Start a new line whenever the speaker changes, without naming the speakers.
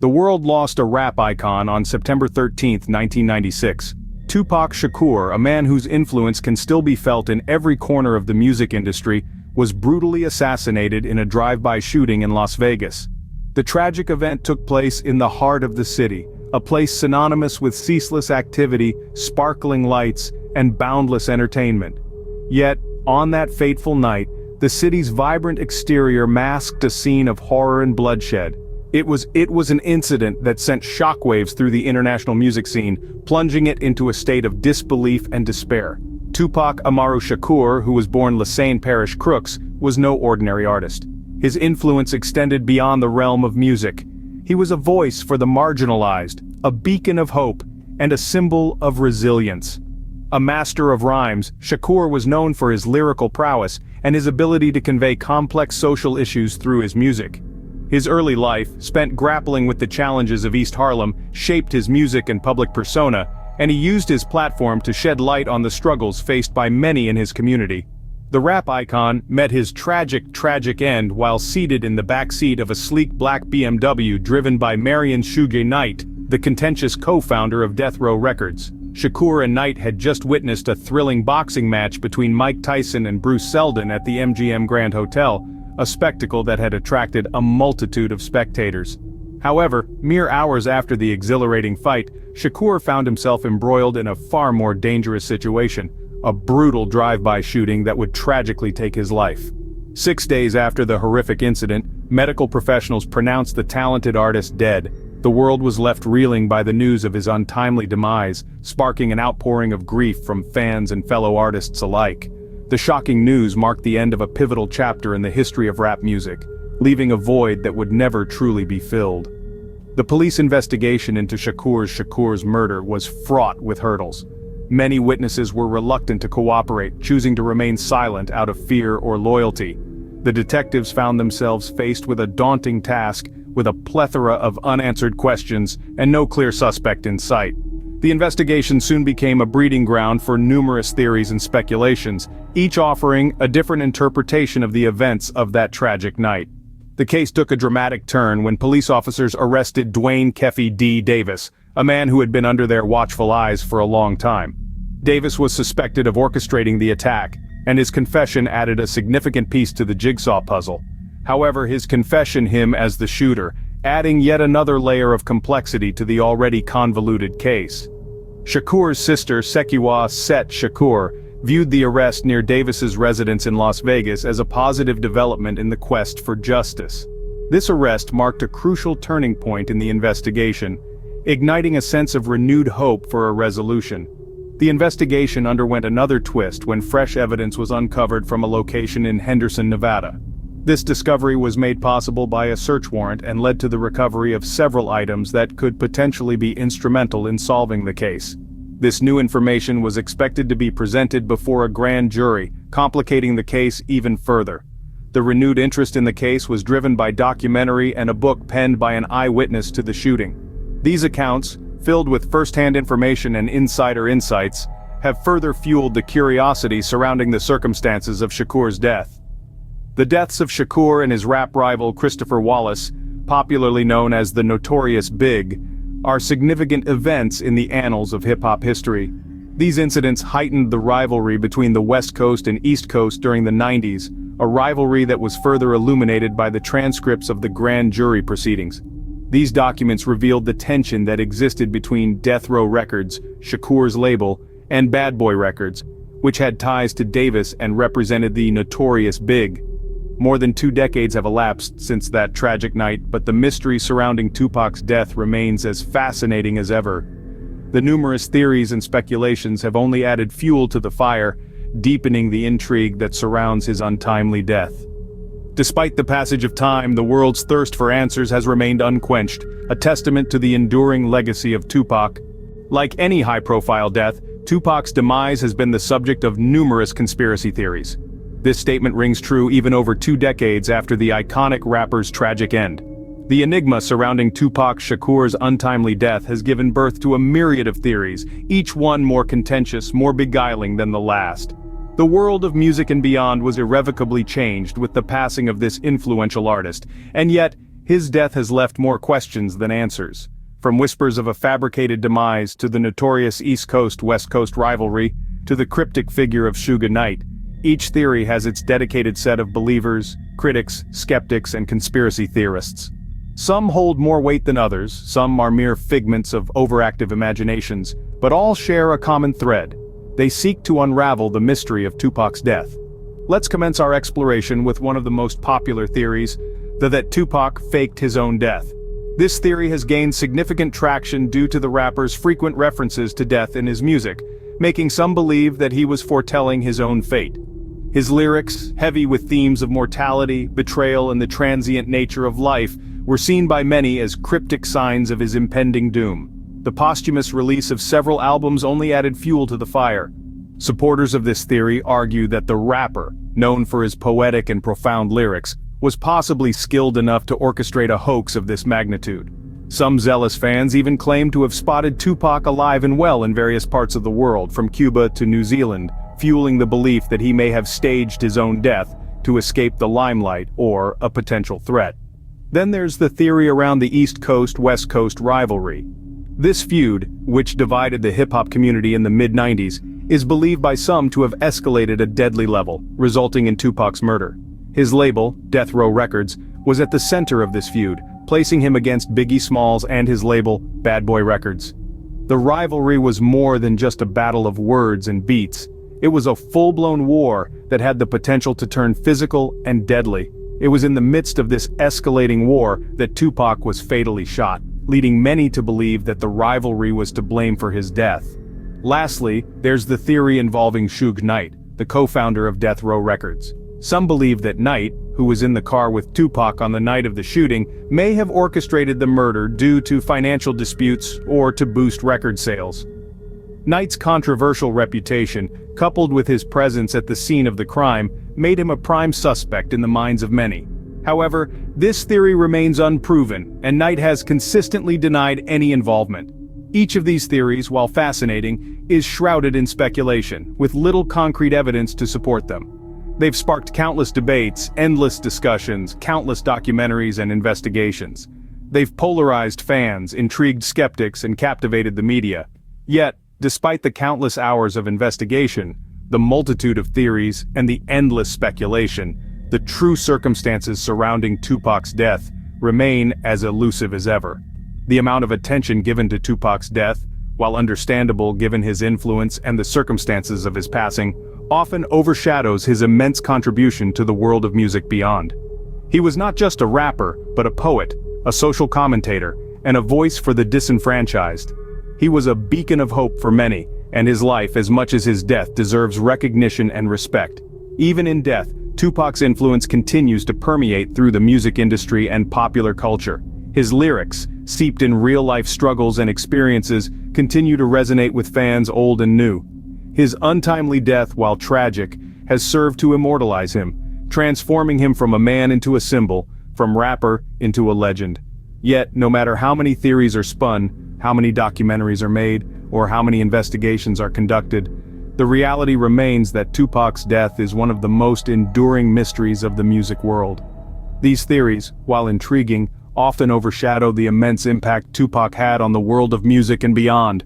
The world lost a rap icon on September 13, 1996. Tupac Shakur, a man whose influence can still be felt in every corner of the music industry, was brutally assassinated in a drive-by shooting in Las Vegas. The tragic event took place in the heart of the city, a place synonymous with ceaseless activity, sparkling lights, and boundless entertainment. Yet, on that fateful night, the city's vibrant exterior masked a scene of horror and bloodshed. It was an incident that sent shockwaves through the international music scene, plunging it into a state of disbelief and despair. Tupac Amaru Shakur, who was born Lassane Parish Crooks, was no ordinary artist. His influence extended beyond the realm of music. He was a voice for the marginalized, a beacon of hope, and a symbol of resilience. A master of rhymes, Shakur was known for his lyrical prowess and his ability to convey complex social issues through his music. His early life, spent grappling with the challenges of East Harlem, shaped his music and public persona, and he used his platform to shed light on the struggles faced by many in his community. The rap icon met his tragic end while seated in the backseat of a sleek black BMW driven by Marion Suge Knight, the contentious co-founder of Death Row Records. Shakur and Knight had just witnessed a thrilling boxing match between Mike Tyson and Bruce Seldon at the MGM Grand Hotel, a spectacle that had attracted a multitude of spectators. However, mere hours after the exhilarating fight, Shakur found himself embroiled in a far more dangerous situation, a brutal drive-by shooting that would tragically take his life. 6 days after the horrific incident, medical professionals pronounced the talented artist dead. The world was left reeling by the news of his untimely demise, sparking an outpouring of grief from fans and fellow artists alike. The shocking news marked the end of a pivotal chapter in the history of rap music, leaving a void that would never truly be filled. The police investigation into Shakur's murder was fraught with hurdles. Many witnesses were reluctant to cooperate, choosing to remain silent out of fear or loyalty. The detectives found themselves faced with a daunting task, with a plethora of unanswered questions and no clear suspect in sight. The investigation soon became a breeding ground for numerous theories and speculations, each offering a different interpretation of the events of that tragic night. The case took a dramatic turn when police officers arrested Dwayne "Keffy" D. Davis, a man who had been under their watchful eyes for a long time. Davis was suspected of orchestrating the attack, and his confession added a significant piece to the jigsaw puzzle. However, his confession him as the shooter, adding yet another layer of complexity to the already convoluted case. Shakur's sister Sekiwa Set Shakur viewed the arrest near Davis's residence in Las Vegas as a positive development in the quest for justice. This arrest marked a crucial turning point in the investigation, igniting a sense of renewed hope for a resolution. The investigation underwent another twist when fresh evidence was uncovered from a location in Henderson, Nevada. This discovery was made possible by a search warrant and led to the recovery of several items that could potentially be instrumental in solving the case. This new information was expected to be presented before a grand jury, complicating the case even further. The renewed interest in the case was driven by documentary and a book penned by an eyewitness to the shooting. These accounts, filled with first-hand information and insider insights, have further fueled the curiosity surrounding the circumstances of Shakur's death. The deaths of Shakur and his rap rival Christopher Wallace, popularly known as the Notorious Big, are significant events in the annals of hip-hop history. These incidents heightened the rivalry between the West Coast and East Coast during the 90s, a rivalry that was further illuminated by the transcripts of the grand jury proceedings. These documents revealed the tension that existed between Death Row Records, Shakur's label, and Bad Boy Records, which had ties to Davis and represented the Notorious Big. More than 2 decades have elapsed since that tragic night, but the mystery surrounding Tupac's death remains as fascinating as ever. The numerous theories and speculations have only added fuel to the fire, deepening the intrigue that surrounds his untimely death. Despite the passage of time, the world's thirst for answers has remained unquenched, a testament to the enduring legacy of Tupac. Like any high-profile death, Tupac's demise has been the subject of numerous conspiracy theories. This statement rings true even over 2 decades after the iconic rapper's tragic end. The enigma surrounding Tupac Shakur's untimely death has given birth to a myriad of theories, each one more contentious, more beguiling than the last. The world of music and beyond was irrevocably changed with the passing of this influential artist, and yet, his death has left more questions than answers. From whispers of a fabricated demise to the notorious East Coast-West Coast rivalry, to the cryptic figure of Suge Knight, each theory has its dedicated set of believers, critics, skeptics, and conspiracy theorists. Some hold more weight than others, some are mere figments of overactive imaginations, but all share a common thread. They seek to unravel the mystery of Tupac's death. Let's commence our exploration with one of the most popular theories, that Tupac faked his own death. This theory has gained significant traction due to the rapper's frequent references to death in his music, making some believe that he was foretelling his own fate. His lyrics, heavy with themes of mortality, betrayal, and the transient nature of life, were seen by many as cryptic signs of his impending doom. The posthumous release of several albums only added fuel to the fire. Supporters of this theory argue that the rapper, known for his poetic and profound lyrics, was possibly skilled enough to orchestrate a hoax of this magnitude. Some zealous fans even claim to have spotted Tupac alive and well in various parts of the world, from Cuba to New Zealand, fueling the belief that he may have staged his own death to escape the limelight or a potential threat. Then there's the theory around the East Coast-West Coast rivalry. This feud, which divided the hip-hop community in the mid-90s, is believed by some to have escalated a deadly level, resulting in Tupac's murder. His label, Death Row Records, was at the center of this feud, placing him against Biggie Smalls and his label, Bad Boy Records. The rivalry was more than just a battle of words and beats. It was a full-blown war that had the potential to turn physical and deadly. It was in the midst of this escalating war that Tupac was fatally shot, leading many to believe that the rivalry was to blame for his death. Lastly, there's the theory involving Suge Knight, the co-founder of Death Row Records. Some believe that Knight, who was in the car with Tupac on the night of the shooting, may have orchestrated the murder due to financial disputes or to boost record sales. Knight's controversial reputation, coupled with his presence at the scene of the crime, made him a prime suspect in the minds of many. However, this theory remains unproven, and Knight has consistently denied any involvement. Each of these theories, while fascinating, is shrouded in speculation, with little concrete evidence to support them. They've sparked countless debates, endless discussions, countless documentaries and investigations. They've polarized fans, intrigued skeptics, and captivated the media. Yet, despite the countless hours of investigation, the multitude of theories, and the endless speculation, the true circumstances surrounding Tupac's death remain as elusive as ever. The amount of attention given to Tupac's death, while understandable given his influence and the circumstances of his passing, often overshadows his immense contribution to the world of music beyond. He was not just a rapper, but a poet, a social commentator, and a voice for the disenfranchised. He was a beacon of hope for many, and his life, as much as his death, deserves recognition and respect. Even in death, Tupac's influence continues to permeate through the music industry and popular culture. His lyrics, seeped in real-life struggles and experiences, continue to resonate with fans old and new. His untimely death, while tragic, has served to immortalize him, transforming him from a man into a symbol, from rapper into a legend. Yet, no matter how many theories are spun, how many documentaries are made, or how many investigations are conducted, the reality remains that Tupac's death is one of the most enduring mysteries of the music world. These theories, while intriguing, often overshadow the immense impact Tupac had on the world of music and beyond.